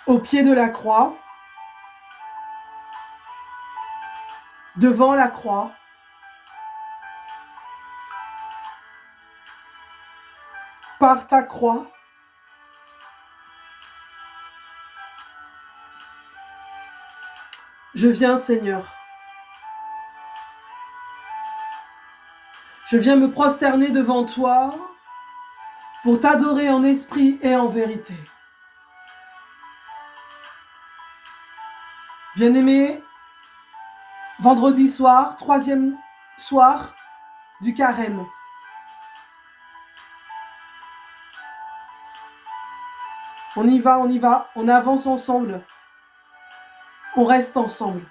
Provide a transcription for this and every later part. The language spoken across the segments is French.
au pied de la croix, devant la croix, par ta croix, je viens, Seigneur. Je viens me prosterner devant toi pour t'adorer en esprit et en vérité. Bien-aimé, vendredi soir, 3e soir du carême. On y va, on avance ensemble. On reste ensemble.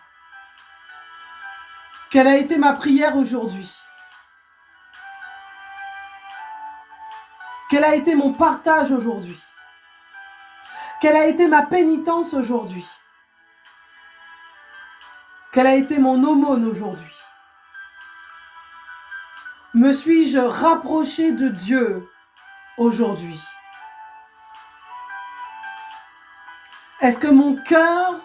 Quelle a été ma prière aujourd'hui? Quel a été mon partage aujourd'hui? Quelle a été ma pénitence aujourd'hui? Quelle a été mon aumône aujourd'hui? Me suis-je rapproché de Dieu aujourd'hui? Est-ce que mon cœur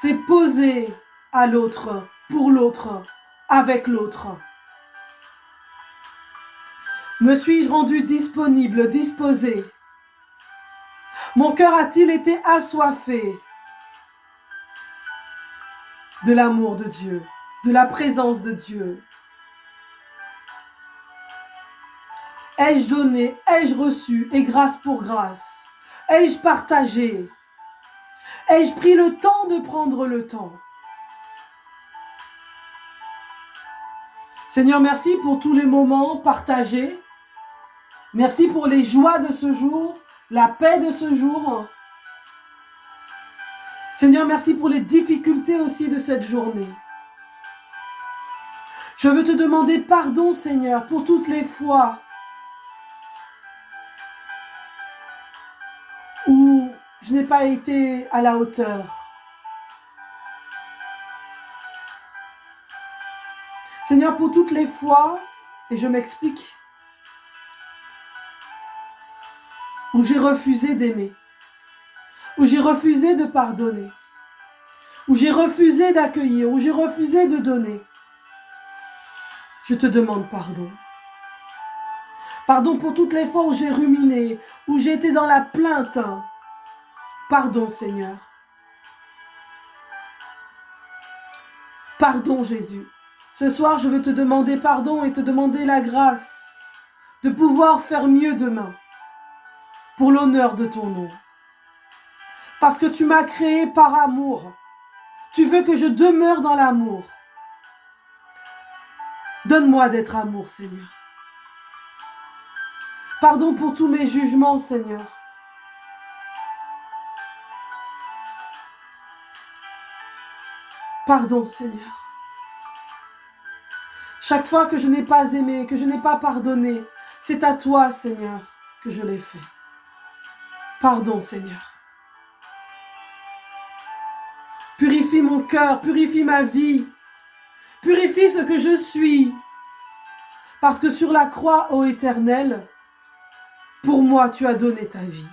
s'est posé à l'autre, pour l'autre, avec l'autre? Me suis-je rendu disponible, disposé? Mon cœur a-t-il été assoiffé de l'amour de Dieu, de la présence de Dieu? Ai-je donné, ai-je reçu, et grâce pour grâce? Ai-je partagé? Ai-je pris le temps de prendre le temps? Seigneur, merci pour tous les moments partagés. Merci pour les joies de ce jour, la paix de ce jour. Seigneur, merci pour les difficultés aussi de cette journée. Je veux te demander pardon, Seigneur, pour toutes les fois où je n'ai pas été à la hauteur. Seigneur, pour toutes les fois, et je m'explique, où j'ai refusé d'aimer, où j'ai refusé de pardonner, où j'ai refusé d'accueillir, où j'ai refusé de donner. Je te demande pardon. Pardon pour toutes les fois où j'ai ruminé, où j'ai été dans la plainte. Pardon, Seigneur. Pardon, Jésus. Ce soir, je veux te demander pardon et te demander la grâce de pouvoir faire mieux demain pour l'honneur de ton nom. Parce que tu m'as créé par amour. Tu veux que je demeure dans l'amour. Donne-moi d'être amour, Seigneur. Pardon pour tous mes jugements, Seigneur. Pardon, Seigneur. Chaque fois que je n'ai pas aimé, que je n'ai pas pardonné, c'est à toi, Seigneur, que je l'ai fait. Pardon, Seigneur. Purifie mon cœur, purifie ma vie, purifie ce que je suis. Parce que sur la croix, ô Éternel, pour moi, tu as donné ta vie.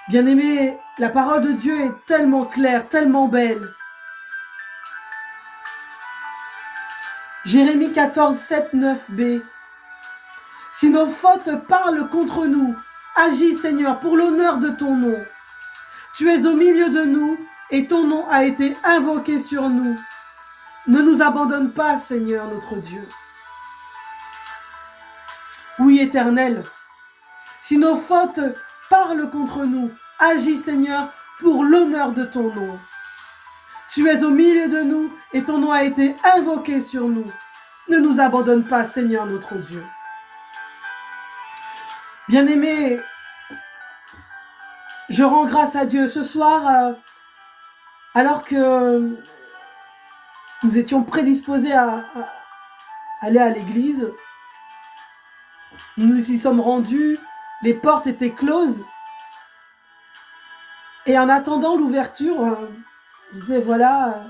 Bien-aimé, la parole de Dieu est tellement claire, tellement belle. Jérémie 14, 7, 9b. Si nos fautes parlent contre nous, agis, Seigneur, pour l'honneur de ton nom. Tu es au milieu de nous et ton nom a été invoqué sur nous. Ne nous abandonne pas, Seigneur, notre Dieu. Oui, Éternel, si nos fautes parlent contre nous, agis, Seigneur, pour l'honneur de ton nom. Tu es au milieu de nous et ton nom a été invoqué sur nous. Ne nous abandonne pas, Seigneur, notre Dieu. Bien-aimé, je rends grâce à Dieu. Ce soir, alors que nous étions prédisposés à aller à l'église, nous nous y sommes rendus, les portes étaient closes. Et en attendant l'ouverture, je disais voilà,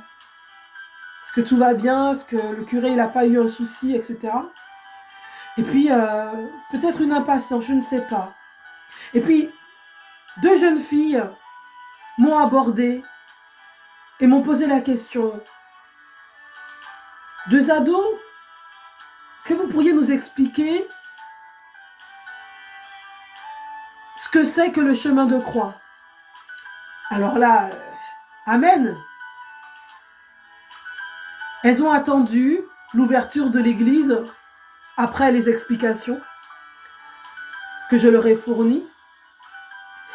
est-ce que tout va bien, est-ce que le curé il n'a pas eu un souci, etc. Et puis, peut-être une impatience, je ne sais pas. Et puis, 2 jeunes filles m'ont abordé et m'ont posé la question. 2 ados, est-ce que vous pourriez nous expliquer ce que c'est que le chemin de croix? Alors là, amen. Elles ont attendu l'ouverture de l'église après les explications que je leur ai fournies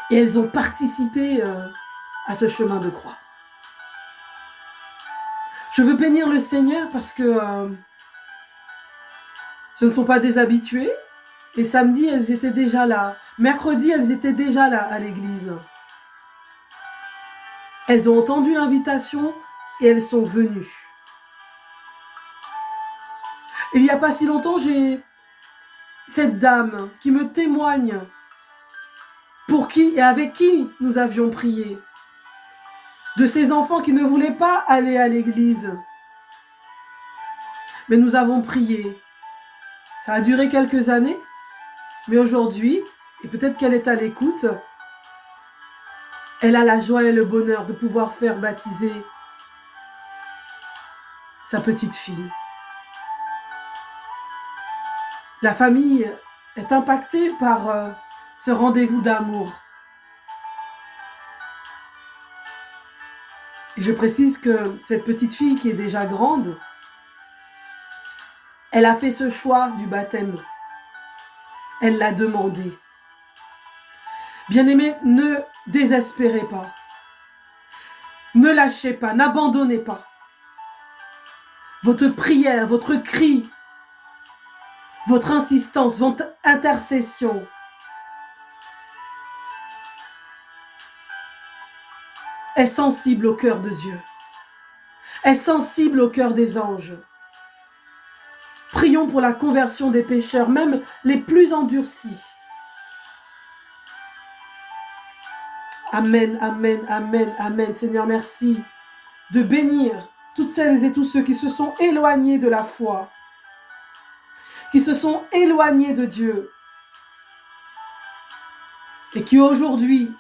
et elles ont participé à ce chemin de croix. Je veux bénir le Seigneur parce que ce ne sont pas des habitués. Et samedi, elles étaient déjà là. Mercredi, elles étaient déjà là à l'église. Elles ont entendu l'invitation et elles sont venues. Il n'y a pas si longtemps, j'ai cette dame qui me témoigne pour qui et avec qui nous avions prié. De ces enfants qui ne voulaient pas aller à l'église. Mais nous avons prié. Ça a duré quelques années, mais aujourd'hui, et peut-être qu'elle est à l'écoute, elle a la joie et le bonheur de pouvoir faire baptiser sa petite fille. La famille est impactée par ce rendez-vous d'amour. Et je précise que cette petite fille qui est déjà grande, elle a fait ce choix du baptême. Elle l'a demandé. Bien-aimés, ne désespérez pas. Ne lâchez pas, n'abandonnez pas. Votre prière, votre cri, votre insistance, votre intercession est sensible au cœur de Dieu, est sensible au cœur des anges. Prions pour la conversion des pécheurs, même les plus endurcis. Amen, amen, amen, amen. Seigneur, merci de bénir toutes celles et tous ceux qui se sont éloignés de la foi, qui se sont éloignés de Dieu et qui aujourd'hui,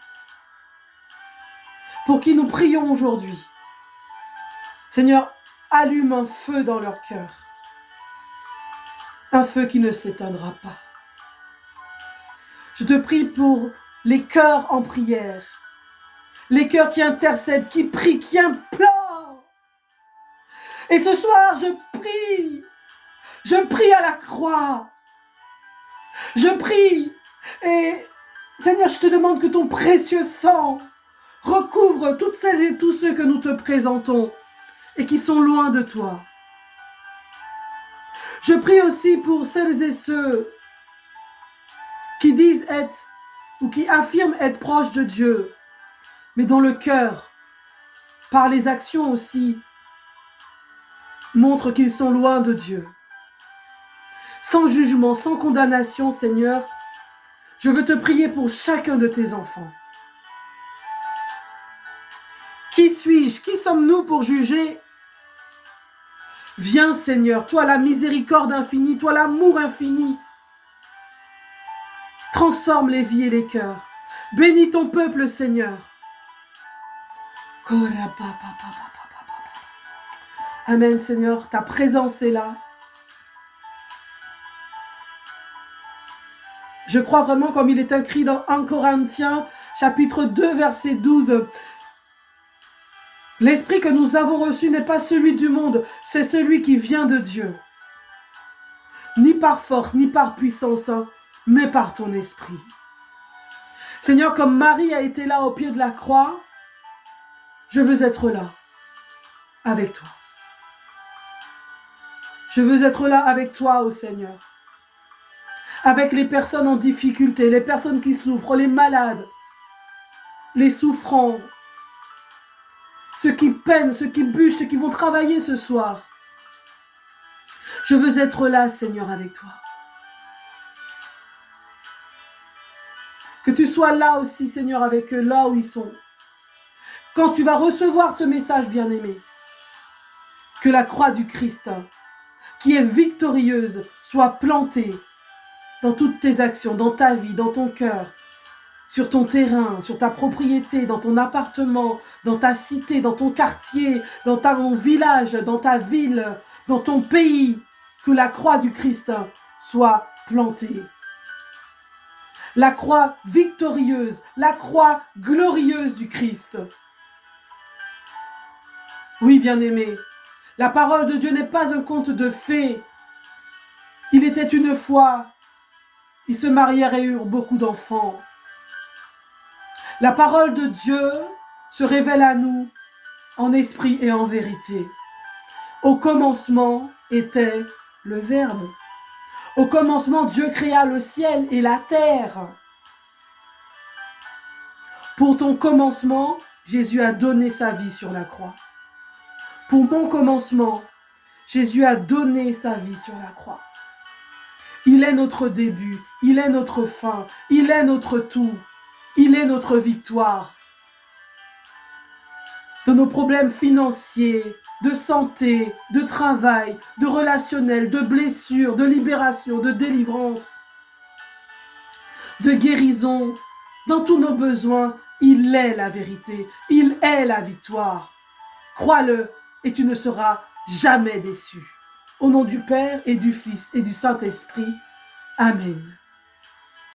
pour qui nous prions aujourd'hui, Seigneur, allume un feu dans leur cœur, un feu qui ne s'éteindra pas. Je te prie pour les cœurs en prière, les cœurs qui intercèdent, qui prient, qui implorent. Et ce soir, je prie à la croix, je prie, et Seigneur, je te demande que ton précieux sang recouvre toutes celles et tous ceux que nous te présentons et qui sont loin de toi. Je prie aussi pour celles et ceux qui disent être ou qui affirment être proches de Dieu, mais dont le cœur, par les actions aussi, montre qu'ils sont loin de Dieu. Sans jugement, sans condamnation, Seigneur, je veux te prier pour chacun de tes enfants. Qui suis-je? Qui sommes-nous pour juger? Viens, Seigneur, toi la miséricorde infinie, toi l'amour infini. Transforme les vies et les cœurs. Bénis ton peuple, Seigneur. Amen, Seigneur, ta présence est là. Je crois vraiment, comme il est écrit dans 1 Corinthiens, chapitre 2, verset 12, l'esprit que nous avons reçu n'est pas celui du monde, c'est celui qui vient de Dieu. Ni par force, ni par puissance, mais par ton esprit. Seigneur, comme Marie a été là au pied de la croix, je veux être là, avec toi. Je veux être là avec toi, ô Seigneur. Avec les personnes en difficulté, les personnes qui souffrent, les malades, les souffrants, ceux qui peinent, ceux qui bûchent, ceux qui vont travailler ce soir. Je veux être là, Seigneur, avec toi. Que tu sois là aussi, Seigneur, avec eux, là où ils sont. Quand tu vas recevoir ce message, bien-aimé, que la croix du Christ, qui est victorieuse, soit plantée dans toutes tes actions, dans ta vie, dans ton cœur, sur ton terrain, sur ta propriété, dans ton appartement, dans ta cité, dans ton quartier, dans ton village, dans ta ville, dans ton pays, que la croix du Christ soit plantée. La croix victorieuse, la croix glorieuse du Christ. Oui, bien-aimé, la parole de Dieu n'est pas un conte de fées. Il était une fois, ils se marièrent et eurent beaucoup d'enfants. La parole de Dieu se révèle à nous en esprit et en vérité. Au commencement était le Verbe. Au commencement, Dieu créa le ciel et la terre. Pour ton commencement, Jésus a donné sa vie sur la croix. Pour mon commencement, Jésus a donné sa vie sur la croix. Il est notre début, il est notre fin, il est notre tout, il est notre victoire. De nos problèmes financiers, de santé, de travail, de relationnel, de blessures, de libération, de délivrance, de guérison, dans tous nos besoins, il est la vérité, il est la victoire. Crois-le et tu ne seras jamais déçu. Au nom du Père et du Fils et du Saint-Esprit. Amen.